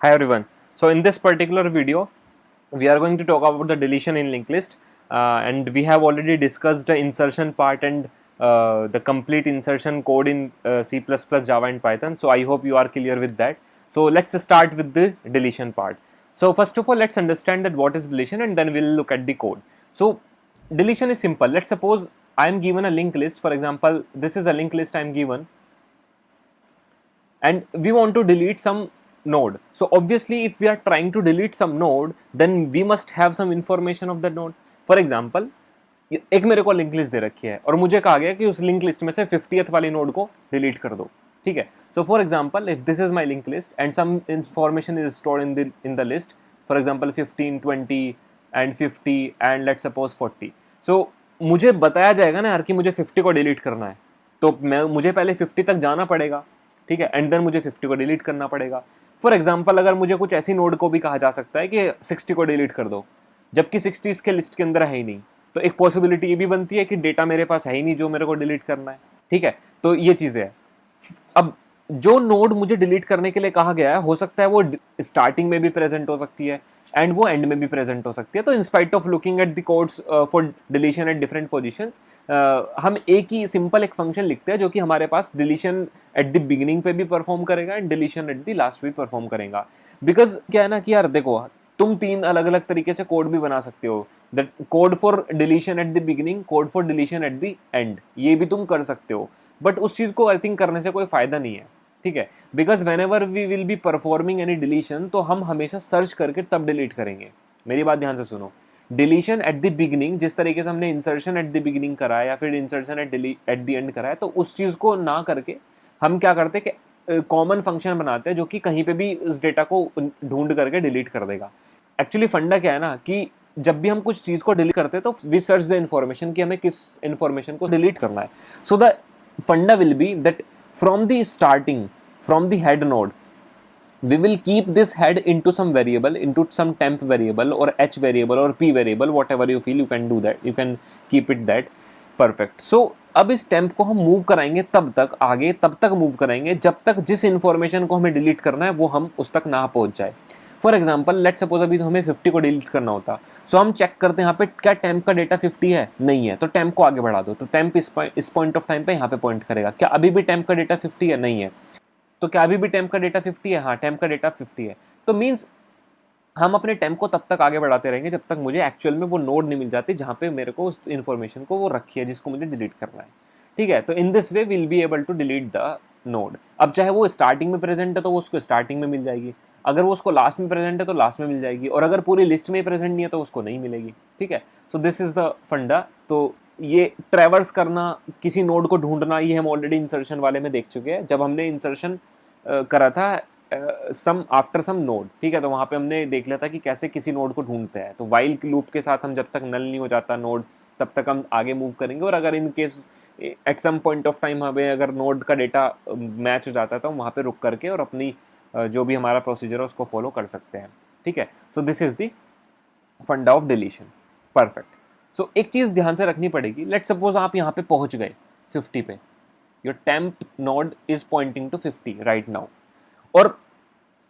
Hi everyone. So in this particular video, we are going to talk about the deletion in linked list, and we have already discussed the insertion part and the complete insertion code in C++, Java and Python. So I hope you are clear with that. So let's start with the deletion part. So first of all, let's understand that what is deletion, and then we'll look at the code. So deletion is simple. Let's suppose I am given a linked list. For example, this is a linked list I am given, and we want to delete some node. So obviously if we are trying to delete some node, then we must have some information of that node. For example, एक मेरे को link list दे रखी है और मुझे कहा गया कि उस लिंक लिस्ट में से 50th वाली नोड को डिलीट कर दो. ठीक है. So for example if this is my link list and some information is stored in the list, for example 15, 20 and 50 and let's suppose 40. सो मुझे बताया जाएगा ना यार कि मुझे 50 को डिलीट करना है, तो मुझे पहले 50 तक जाना पड़ेगा. ठीक है. एंड देन मुझे 50 को डिलीट करना पड़ेगा. फॉर एग्जांपल अगर मुझे कुछ ऐसी नोड को भी कहा जा सकता है कि 60 को डिलीट कर दो, जबकि 60 इसके लिस्ट के अंदर है ही नहीं, तो एक पॉसिबिलिटी ये भी बनती है कि डेटा मेरे पास है ही नहीं जो मेरे को डिलीट करना है. ठीक है. तो ये चीज़ें है. अब जो नोड मुझे डिलीट करने के लिए कहा गया है, हो सकता है वो स्टार्टिंग में भी प्रेजेंट हो सकती है एंड वो एंड में भी प्रेजेंट हो सकती है. तो in spite of looking at the codes for deletion at different positions, हम एक ही सिंपल एक फंक्शन लिखते हैं जो कि हमारे पास डिलीशन एट द बिगिनिंग पे भी परफॉर्म करेगा and deletion at the last भी परफॉर्म करेगा. बिकॉज क्या है ना कि यार देखो, तुम 3 अलग अलग तरीके से कोड भी बना सकते हो. That code for deletion at the beginning, code for deletion at the end, ये भी तुम कर सकते हो. बट उस चीज़ को आई थिंक करने से कोई फ़ायदा नहीं है. ठीक है. Because whenever we will be performing any deletion, तो हम हमेशा सर्च करके तब डिलीट करेंगे. मेरी बात ध्यान से सुनो. डिलीशन एट द बिगिनिंग, जिस तरीके से हमने इंसर्शन एट द बिगिनिंग करा है या फिर इंसर्शन एट द एंड करा है, तो उस चीज़ को ना करके हम क्या करते हैं कि कॉमन फंक्शन बनाते हैं जो कि कहीं पे भी उस डेटा को ढूंढ करके डिलीट कर देगा. एक्चुअली फंडा क्या है ना कि जब भी हम कुछ चीज़ को डिलीट करते हैं तो वी सर्च द इन्फॉर्मेशन कि हमें किस इन्फॉर्मेशन को डिलीट करना है. सो द फंडा will be that from the starting, from the head nod, we will keep this head into some variable, into some temp variable or h variable or p variable, whatever you feel, you can do that, you can keep it that. perfect. So अब इस temp को हम move कराएंगे तब तक आगे, तब तक मूव कराएंगे जब तक जिस इन्फॉर्मेशन को हमें डिलीट करना है वो हम उस तक ना पहुंच जाए. फॉर एग्जाम्पल लेट सपोज अभी तो हमें 50 को डिलीट करना होता, सो हम चेक करते हैं यहाँ पे क्या टेम्प का डेटा 50 है, नहीं है, तो टेम्प को आगे बढ़ा दो. तो टेम्प इस पॉइंट ऑफ टाइम पे यहाँ पे पॉइंट करेगा. क्या अभी भी टेम्प का डेटा 50 है, नहीं है, तो क्या अभी भी टेम्प का डेटा 50 है, हाँ टेम्प का डेटा 50 है. तो मीन्स हम अपने टेम्प को तब तक आगे बढ़ाते रहेंगे जब तक मुझे एक्चुअल में वो नोड नहीं मिल जाती जहाँ पे मेरे को उस इन्फॉर्मेशन को वो रखी है जिसको मुझे डिलीट करना है. ठीक है. तो in this way will be able to delete the node. अब चाहे वो स्टार्टिंग में प्रेजेंट है तो वो उसको स्टार्टिंग में मिल जाएगी, अगर वो उसको लास्ट में प्रेजेंट है तो लास्ट में मिल जाएगी, और अगर पूरी लिस्ट में प्रेजेंट नहीं है तो उसको नहीं मिलेगी. ठीक है. सो दिस इज द फंडा. तो ये ट्रैवर्स करना, किसी नोड को ढूंढना, ये हम ऑलरेडी इंसर्शन वाले में देख चुके हैं जब हमने इंसर्शन करा था सम आफ्टर सम नोड. ठीक है. तो वहाँ पे हमने देख लिया था कि कैसे किसी नोड को ढूंढते हैं. तो वाइल लूप के साथ हम जब तक नल नहीं हो जाता नोड तब तक हम आगे मूव करेंगे, और अगर in case at some point of time हमें अगर नोड का डेटा मैच हो जाता है तो हम वहाँ पे रुक करके और अपनी जो भी हमारा प्रोसीजर है उसको फॉलो कर सकते हैं. ठीक है. सो दिस इज द फंडा ऑफ डिलीशन. परफेक्ट. सो एक चीज़ ध्यान से रखनी पड़ेगी. लेट सपोज आप यहाँ पे पहुँच गए 50 पे, your temp node is pointing to 50 right now. और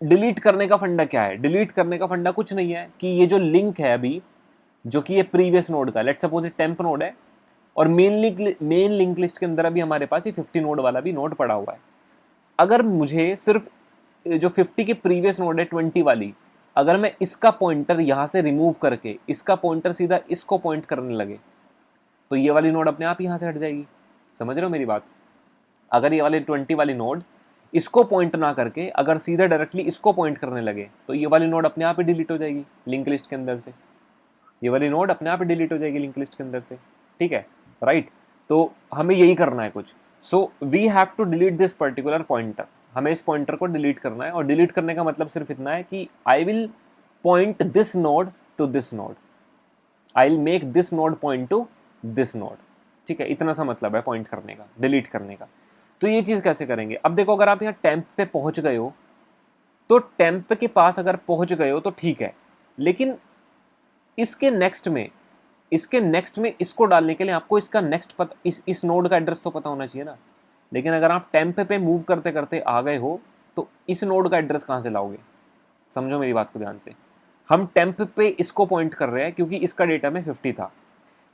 डिलीट करने का फंडा क्या है? डिलीट करने का फंडा कुछ नहीं है कि ये जो लिंक है अभी, जो कि ये प्रीवियस नोड का, लेट सपोज ये टेम्प नोड है और मेन लिंक लिस्ट के अंदर अभी हमारे पास ये 50 नोड वाला भी नोड पड़ा हुआ है. अगर मुझे सिर्फ जो 50 के प्रीवियस नोड है 20 वाली, अगर मैं इसका पॉइंटर यहाँ से रिमूव करके इसका पॉइंटर सीधा इसको पॉइंट करने लगे, तो ये वाली नोड अपने आप यहाँ से हट जाएगी. समझ रहे हो मेरी बात? अगर ये वाली 20 वाली नोड इसको पॉइंट ना करके अगर सीधा डायरेक्टली इसको पॉइंट करने लगे, तो ये वाली नोड अपने आप ही डिलीट हो जाएगी लिंक लिस्ट के अंदर से. ये वाली नोड अपने आप ही डिलीट हो जाएगी लिंक लिस्ट के अंदर से. ठीक है. राइट. तो हमें यही करना है कुछ. So we have to delete this particular pointer. हमें इस पॉइंटर को डिलीट करना है, और डिलीट करने का मतलब सिर्फ इतना है कि I will point this node to this node, I will make this node point to this node. ठीक है. इतना सा मतलब है पॉइंट करने का, डिलीट करने का. तो ये चीज़ कैसे करेंगे? अब देखो, अगर आप यहाँ टेम्प पे पहुँच गए हो तो टेम्प के पास अगर पहुँच गए हो तो ठीक है, लेकिन इसके नेक्स्ट में इसको डालने के लिए आपको इसका नेक्स्ट पता, इस नोड का एड्रेस तो पता होना चाहिए ना. लेकिन अगर आप टेम्प पे मूव करते करते आ गए हो तो इस नोड का एड्रेस कहाँ से लाओगे? समझो मेरी बात को ध्यान से, हम टेम्प पे इसको पॉइंट कर रहे हैं क्योंकि इसका डेटा में 50 था,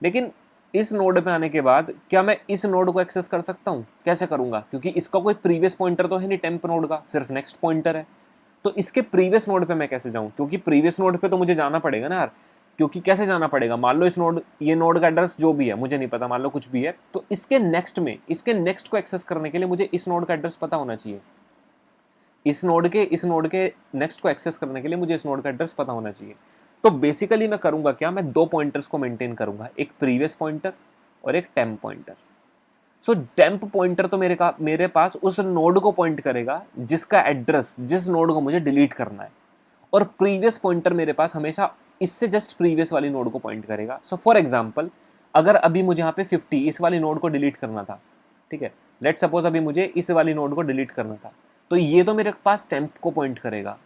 लेकिन इस नोड पे आने के बाद क्या मैं इस नोड को एक्सेस कर सकता हूँ? कैसे करूंगा? क्योंकि इसका कोई प्रीवियस पॉइंटर तो है नहीं टेम्प नोड का, सिर्फ नेक्स्ट पॉइंटर है। तो इसके प्रीवियस नोड पे मैं कैसे जाऊं? क्योंकि प्रीवियस नोड पे तो मुझे जाना पड़ेगा ना यार। क्योंकि कैसे जाना पड़ेगा, मान लो इस नोड, ये नोड का एड्रेस जो भी है मुझे नहीं पता, मान लो कुछ भी है, तो इसके नेक्स्ट में, इसके नेक्स्ट को एक्सेस करने के लिए मुझे इस नोड का एड्रेस पता होना चाहिए। इस नोड के नेक्स्ट को एक्सेस करने के लिए मुझे इस नोड का एड्रेस पता होना चाहिए। तो बेसिकली मैं करूंगा क्या, मैं दो पॉइंटर्स को मेंटेन करूंगा, एक प्रीवियस पॉइंटर और एक टेम्प पॉइंटर। सो टेम्प पॉइंटर तो मेरे पास उस नोड को पॉइंट करेगा जिसका एड्रेस, जिस नोड को मुझे डिलीट करना है, और प्रीवियस पॉइंटर मेरे पास हमेशा इससे जस्ट प्रीवियस वाली नोड को पॉइंट करेगा। सो फॉर एग्जांपल, अगर अभी मुझे यहाँ पे 50 इस वाली नोड को डिलीट करना था, ठीक है, लेट सपोज अभी मुझे इस वाली नोड को डिलीट करना था, तो ये तो मेरे पास टेम्प को पॉइंट करेगा,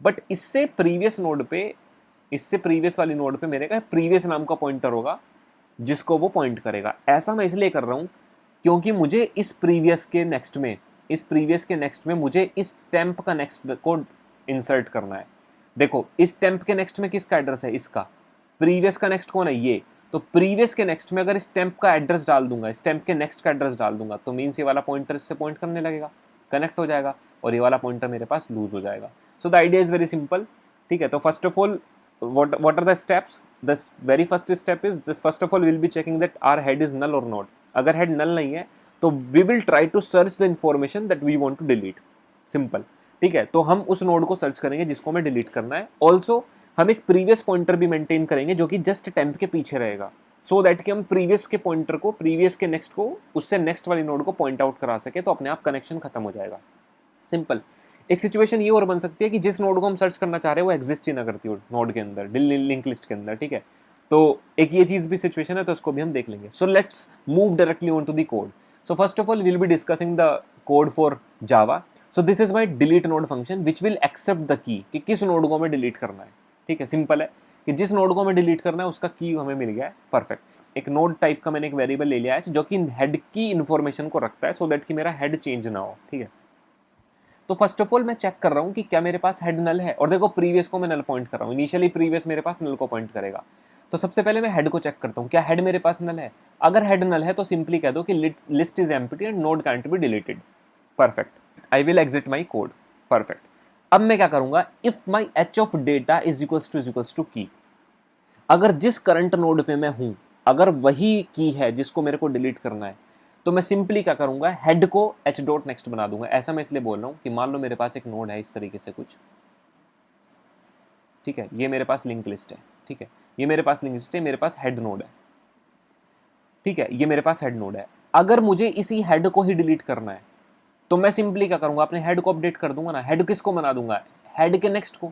बट इससे प्रीवियस नोड पे, इससे प्रीवियस वाली नोड पे मेरे का प्रीवियस नाम का पॉइंटर होगा जिसको वो पॉइंट करेगा। ऐसा मैं इसलिए कर रहा हूँ क्योंकि मुझे इस प्रीवियस के नेक्स्ट में, इस प्रीवियस के नेक्स्ट में मुझे इस टेम्प का नेक्स्ट को इंसर्ट करना है। देखो इस टेम्प के नेक्स्ट में किसका एड्रेस है, इसका। प्रीवियस का नेक्स्ट कौन है, ये। तो प्रीवियस के नेक्स्ट में अगर इस टेम्प का एड्रेस डाल दूंगा, इस टेम्प के नेक्स्ट का एड्रेस डाल दूंगा, तो मीन्स ये वाला पॉइंटर इससे पॉइंट करने लगेगा, कनेक्ट हो जाएगा, और ये वाला पॉइंटर मेरे पास लूज हो जाएगा। So the idea is very simple, ठीक है। तो first of all, what are the steps? The very first step is this, first of all we'll be checking that our head is null or not. अगर head null नहीं है तो we will try to search the information that we want to delete. Simple, ठीक है। तो हम उस node को सर्च करेंगे जिसको हमें डिलीट करना है। ऑल्सो हम एक प्रीवियस पॉइंटर भी मेंटेन करेंगे जो कि जस्ट टेम्प के पीछे रहेगा, सो दैट कि हम प्रीवियस के पॉइंटर को, प्रीवियस के नेक्स्ट को उससे नेक्स्ट वाली नोड को पॉइंट आउट करा सके, तो अपने आप कनेक्शन खत्म हो जाएगा। सिंपल। एक सिचुएशन ये और बन सकती है कि जिस नोड को हम सर्च करना चाह रहे हैं वो एग्जिस्ट ही ना करती हो नोड के अंदर, लिंक लिस्ट के अंदर, ठीक है। तो एक ये चीज भी सिचुएशन है, तो इसको भी हम देख लेंगे। So let's move directly on to the code. So first of all will be discussing the code for Java. So this is my delete node function which will accept the key, कि किस node को हमें delete करना है, ठीक है। Simple है कि जिस नोड को हमें डिलीट करना है उसका की हमें मिल गया है, परफेक्ट। एक नोड टाइप का मैंने एक वेरिएबल ले लिया है जो कि हेड की इन्फॉर्मेशन को रखता है, सो दैट कि मेरा हेड चेंज ना हो, ठीक है। तो फर्स्ट ऑफ ऑल मैं चेक कर रहा हूँ कि क्या मेरे पास हेड नल है, और देखो प्रीवियस को मैं नल पॉइंट कर रहा हूँ, इनिशियली प्रीवियस मेरे पास नल को पॉइंट करेगा। तो सबसे पहले मैं हेड को चेक करता हूँ, क्या हेड मेरे पास नल है। अगर हेड नल है तो सिंपली कह दो कि list is empty and node can't be deleted, perfect. I will exit my code, perfect. अब मैं क्या करूंगा, if my H of data is equals to key, अगर जिस करंट नोड पे मैं हूं अगर वही की है जिसको मेरे को डिलीट करना है, तो मैं सिंपली क्या करूंगा, हेड को एच डॉट नेक्स्ट बना दूंगा। ऐसा मैं इसलिए बोल रहा हूं कि मान लो मेरे पास एक नोड है इस तरीके से कुछ, ठीक है, ये मेरे पास लिंक लिस्ट है, ठीक है, ये मेरे पास लिंक लिस्ट है, मेरे पास हेड नोड है, ठीक है, ये मेरे पास हेड नोड है। अगर मुझे इसी हेड को ही डिलीट करना है तो मैं सिंपली क्या करूंगा, अपने हेड को अपडेट कर दूंगा ना। हेड किसको बना दूंगा, हेड के नेक्स्ट को।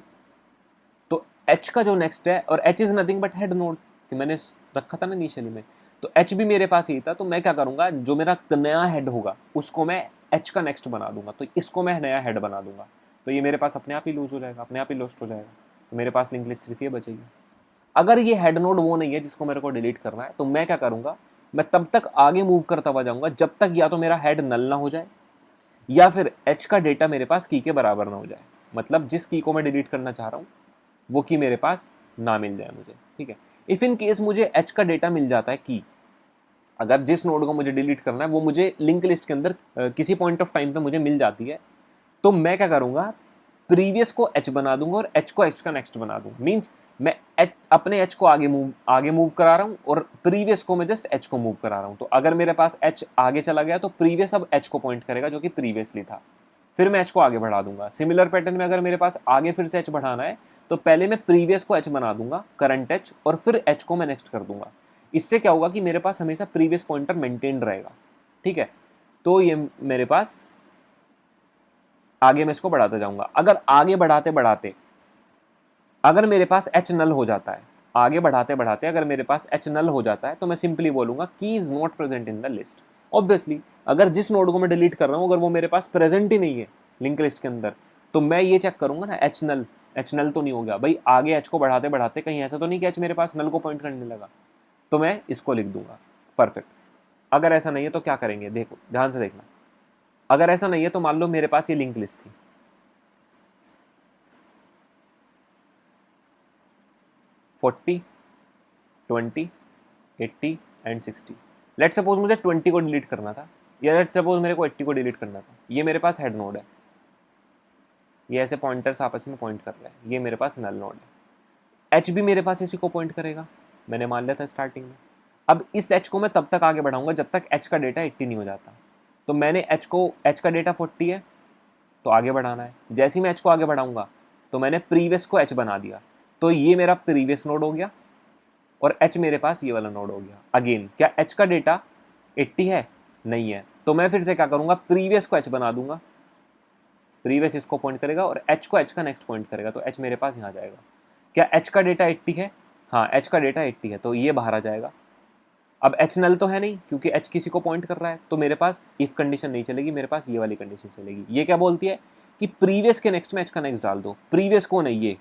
तो एच का जो नेक्स्ट है, और H is nothing but head nod, कि मैंने रखा था ना इनिशियली में, तो एच भी मेरे पास ही था। तो मैं क्या करूंगा, जो मेरा नया हेड होगा उसको मैं एच का नेक्स्ट बना दूंगा, तो इसको मैं नया हेड बना दूंगा। तो ये मेरे पास अपने आप ही लूज हो जाएगा, अपने आप ही लॉस्ट हो जाएगा। तो मेरे पास लिंक लिस्ट सिर्फ ये बचेगी। अगर ये हेड नोड वो नहीं है जिसको मेरे को डिलीट करना है, तो मैं क्या करूंगा, मैं तब तक आगे मूव करता हुआ जाऊंगा जब तक या तो मेरा हेड नल ना हो जाए, या फिर एच का डेटा मेरे पास की के बराबर ना हो जाए। मतलब जिस की को मैं डिलीट करना चाह रहा हूँ वो की मेरे पास ना मिल जाए मुझे, ठीक है। इफ इन केस मुझे एच का डेटा मिल जाता है की, अगर जिस नोड को मुझे डिलीट करना है वो मुझे लिंक लिस्ट के अंदर किसी पॉइंट ऑफ टाइम पे मुझे मिल जाती है, तो मैं क्या करूंगा, प्रीवियस को एच बना दूंगा और एच को एच का नेक्स्ट बना दूंगा। मींस मैं अपने एच को आगे मूव करा रहा हूँ, और प्रीवियस को मैं जस्ट एच को मूव करा रहा हूँ। तो अगर मेरे पास एच आगे चला गया तो प्रीवियस अब एच को पॉइंट करेगा जो कि प्रीवियसली था, फिर मैं एच को आगे बढ़ा दूंगा। सिमिलर पैटर्न में अगर मेरे पास आगे फिर से एच बढ़ाना है तो पहले मैं प्रीवियस को एच बना दूंगा, करंट एच, और फिर एच को मैं नेक्स्ट कर दूंगा। इससे क्या होगा कि मेरे पास हमेशा प्रीवियस पॉइंटर मेंटेन रहेगा, ठीक है। तो ये मेरे पास आगे मैं इसको बढ़ाता जाऊंगा। अगर आगे बढ़ाते बढ़ाते अगर मेरे पास एच नल हो जाता है, आगे बढ़ाते बढ़ाते अगर मेरे पास एच नल हो जाता है, तो मैं सिंपली बोलूंगा की is not present in the list. Obviously अगर जिस नोड को मैं डिलीट कर रहा हूं अगर वो मेरे पास प्रेजेंट ही नहीं है लिंक लिस्ट के अंदर, तो मैं ये चेक करूंगा ना, एच नल तो नहीं हो गया भाई। आगे एच को बढ़ाते बढ़ाते कहीं ऐसा तो नहीं कि एच मेरे पास नल को पॉइंट करने लगा, तो मैं इसको लिख दूंगा, परफेक्ट। अगर ऐसा नहीं है तो क्या करेंगे, देखो ध्यान से देखना। अगर ऐसा नहीं है तो मान लो मेरे पास ये लिंक लिस्ट थी, 40, 20, 80 एंड 60। लेट्स सपोज मुझे 20 को डिलीट करना था, या लेट्स सपोज मेरे को 80 को डिलीट करना था। ये मेरे पास हेड नोड है, ये ऐसे पॉइंटर्स आपस में पॉइंट कर रहे हैं, ये मेरे पास नल नोड है। एच भी मेरे पास इसी को पॉइंट करेगा, मैंने मान लिया था स्टार्टिंग में। अब इस एच को मैं तब तक आगे बढ़ाऊंगा जब तक एच का डेटा 80 नहीं हो जाता। तो मैंने एच का डेटा 40 है तो आगे बढ़ाना है। जैसे ही मैं एच को आगे बढ़ाऊंगा तो मैंने प्रीवियस को एच बना दिया, तो ये मेरा प्रीवियस नोड हो गया और एच मेरे पास ये वाला नोड हो गया। अगेन क्या एच का डेटा 80 है? नहीं है, तो मैं फिर से क्या करूंगा, प्रीवियस को एच बना दूंगा, प्रीवियस इसको पॉइंट करेगा और एच को एच का नेक्स्ट पॉइंट करेगा, तो एच मेरे पास यहाँ जाएगा। क्या एच का डेटा 80 है? हाँ, एच का डेटा 80 है, तो ये बाहर आ जाएगा। अब एच नल तो है नहीं क्योंकि एच किसी को पॉइंट कर रहा है, तो मेरे पास इफ कंडीशन नहीं चलेगी, मेरे पास ये वाली कंडीशन चलेगी। ये क्या बोलती है कि प्रीवियस के नेक्स्ट में एच का नेक्स्ट डाल दो। प्रीवियस कौन है? ये।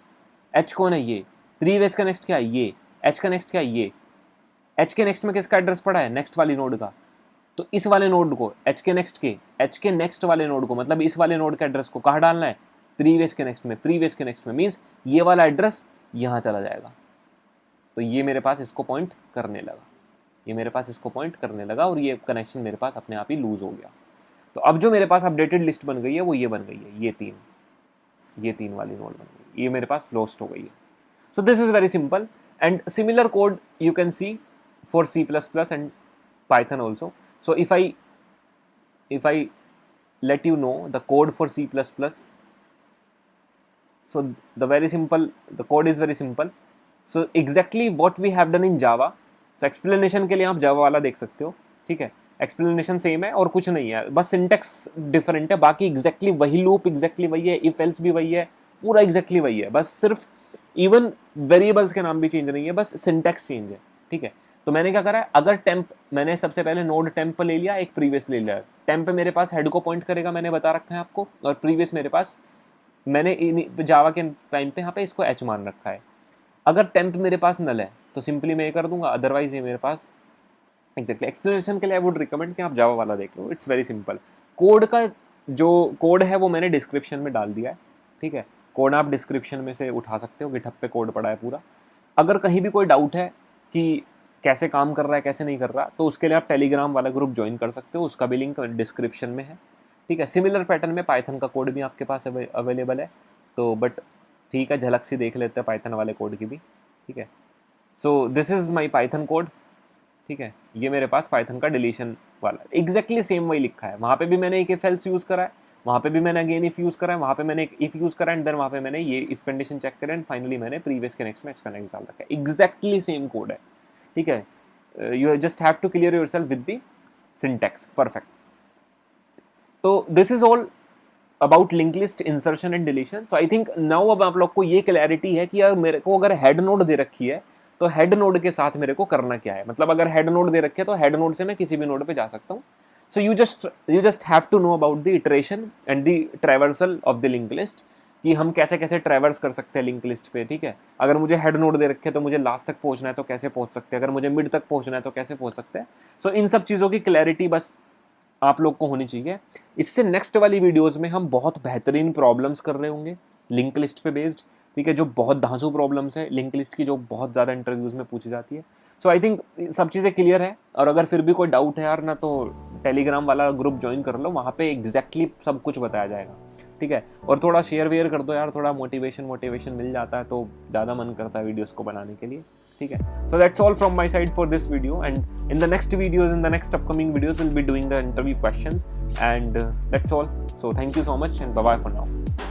एच कौन है? ये। प्रीवियस का नेक्स्ट क्या है? ये। एच का नेक्स्ट क्या है? ये। एच के नेक्स्ट में किसका एड्रेस पड़ा है? नेक्स्ट वाली नोड का। तो इस वाले नोड को एच के नेक्स्ट वाले नोड को, मतलब इस वाले नोड के एड्रेस को कहाँ डालना है? प्रीवियस के नेक्स्ट में। प्रीवियस के नेक्स्ट में मीन्स ये वाला एड्रेस यहाँ चला जाएगा। तो ये मेरे पास इसको पॉइंट करने लगा, ये मेरे पास इसको पॉइंट करने लगा और ये कनेक्शन मेरे पास अपने आप ही लूज हो गया। तो अब जो मेरे पास अपडेटेड लिस्ट बन गई है वो ये बन गई है, ये तीन वाली नोड बन गई, ये मेरे पास लॉस्ट हो गई है। सो this is very simple and similar code you can see for C++ and Python also. So if I let you know the code for C++, so the code is very simple. So exactly what we have done in Java. So explanation के लिए आप Java वाला देख सकते हो, ठीक है। Explanation same है और कुछ नहीं है, बस सिंटेक्स डिफरेंट है, बाकी एग्जैक्टली वही लूप एग्जैक्टली वही है, इफ एल्स भी वही है, पूरा एग्जैक्टली वही है, बस सिर्फ इवन वेरिएबल्स के नाम भी चेंज नहीं है, बस सिंटेक्स चेंज है, ठीक है। तो मैंने क्या करा है, अगर टेम्प, मैंने सबसे पहले नोड टेम्प ले लिया, एक प्रीवियस ले लिया। टेम्प मेरे पास हेड को पॉइंट करेगा, मैंने बता रखा है आपको, और प्रीवियस मेरे पास, मैंने जावा के टाइम पे यहाँ पे इसको एच मान रखा है। अगर टेम्प मेरे पास नल है तो सिंपली मैं ये कर दूंगा, अदरवाइज ये मेरे पास एग्जैक्टली। एक्सप्लेनेशन के लिए आई वुड रिकमेंड कि आप जावा वाला देख लो, इट्स वेरी सिंपल। कोड का जो कोड है वो मैंने डिस्क्रिप्शन में डाल दिया है, ठीक है। कोड आप डिस्क्रिप्शन में से उठा सकते हो, गिटहब पे कोड पड़ा है पूरा। अगर कहीं भी कोई डाउट है कि कैसे काम कर रहा है कैसे नहीं कर रहा, तो उसके लिए आप टेलीग्राम वाला ग्रुप ज्वाइन कर सकते हो, उसका भी लिंक डिस्क्रिप्शन में है, ठीक है। सिमिलर पैटर्न में पाइथन का कोड भी आपके पास अवेलेबल है, तो बट ठीक है, झलक सी देख लेते हैं पाइथन वाले कोड की भी, ठीक है। So this is my Python code, ठीक है। ये मेरे पास पाइथन का डिलीशन वाला एग्जैक्टली सेम वही लिखा है। वहाँ पे भी मैंने एक इफ एल्स यूज़ करा है, वहाँ पे भी मैंने अगेन इफ यूज़ करा है, वहाँ पे मैंने एक इफ यूज़ करा एंड देन वहाँ पे मैंने ये इफ कंडीशन चेक करा एंड फाइनली मैंने प्रीवियस के नेक्स्ट में एच का नेक्स्ट डाल रखा है। एग्जैक्टली सेम कोड है, ठीक है। You just have to clear yourself with the syntax, perfect. तो this is all about link list insertion and deletion. So I think now अब आप लोग को ये क्लैरिटी है कि यार मेरे को अगर हेड नोड दे रखी है तो हेड नोड के साथ मेरे को करना क्या है। मतलब अगर हेड नोड दे रखे तो हेड नोड से मैं किसी भी नोड पे जा सकता हूँ। So you just have to know about the iteration and the traversal of the link list, कि हम कैसे कैसे ट्रैवर्स कर सकते हैं लिंक लिस्ट पे, ठीक है। अगर मुझे हेड नोड दे रखे तो मुझे लास्ट तक पहुंचना है तो कैसे पहुंच सकते हैं, अगर मुझे मिड तक पहुंचना है तो कैसे पहुंच सकते हैं। सो इन सब चीज़ों की क्लैरिटी बस आप लोग को होनी चाहिए। इससे नेक्स्ट वाली वीडियोस में हम बहुत बेहतरीन प्रॉब्लम्स कर रहे होंगे लिंक लिस्ट पे बेस्ड, ठीक है, जो बहुत धांसू प्रॉब्लम्स है लिंक लिस्ट की, जो बहुत ज़्यादा इंटरव्यूज़ में पूछी जाती है। सो आई थिंक सब चीज़ें क्लियर है, और अगर फिर भी कोई डाउट है यार ना, तो टेलीग्राम वाला ग्रुप ज्वाइन कर लो, वहाँ पे एग्जैक्टली सब कुछ बताया जाएगा, ठीक है। और थोड़ा शेयर वेयर कर दो यार, थोड़ा मोटिवेशन मिल जाता है तो ज़्यादा मन करता है वीडियोज़ को बनाने के लिए, ठीक है। So that's all from my side for this video, and in the next videos, in the next upcoming videos will be doing the interview questions, and that's all. So thank you so much and bye bye for now.